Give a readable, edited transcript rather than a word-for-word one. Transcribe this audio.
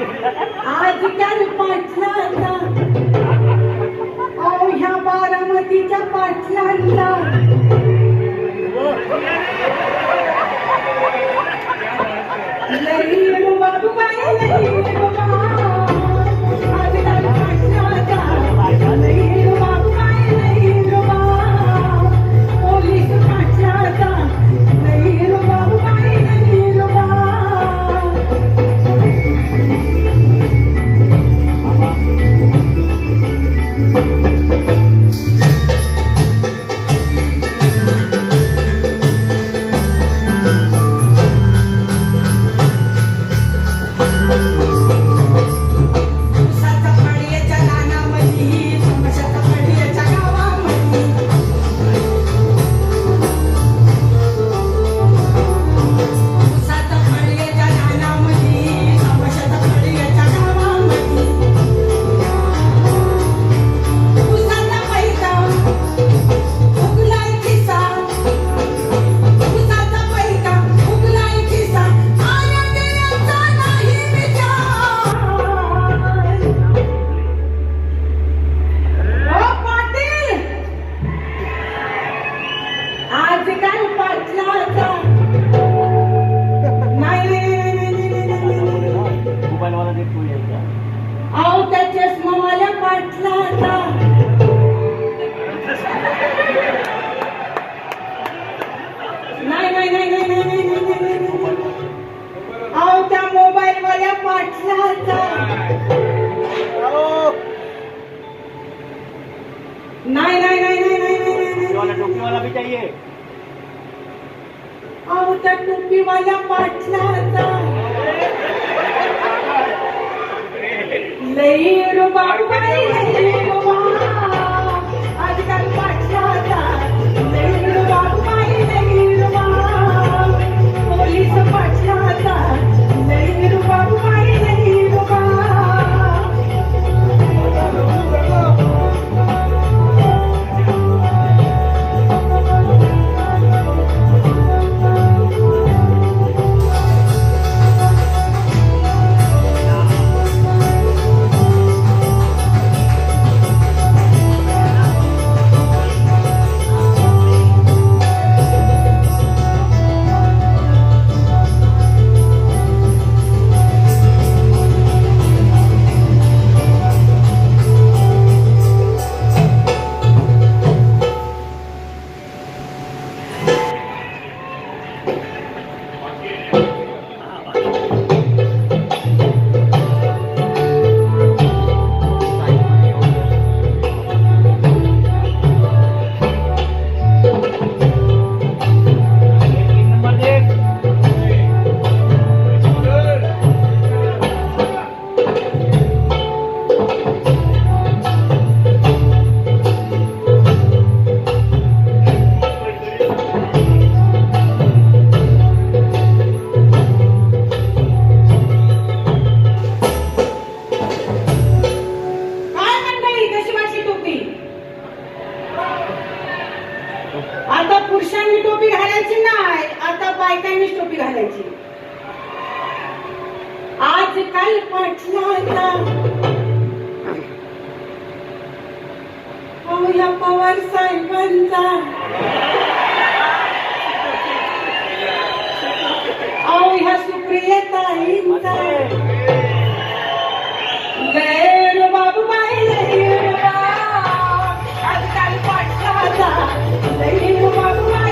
आजकाल पाटलांना ह्या बारामतीच्या पाटलांना लई बाबू बाई लई बाबा आजकाल पाटलांना लई बाबू बाई लई बाबा पोलीस पाटलांना लई बाबू बाई लई बाबा टोपी वाला भी चाहिए। त्या टोपी वाल्या पाटलाचा लई रो बाबू बाई लई रो बाबा आजकाल पाटलाचा लई रो बाबू बाई लई रो बाबा पोलीस पाटलाचा लई रो बाबू बाई लई रो बाबा आता पुरुषांनी टोपी घालायची नाही, आता बायकांनीच टोपी घालायची. आजकाल पाटलाचा या पवार साहेबांचा ह्या सुप्रियताईंचा लय रो बाबू बाई लय रो लई बाबू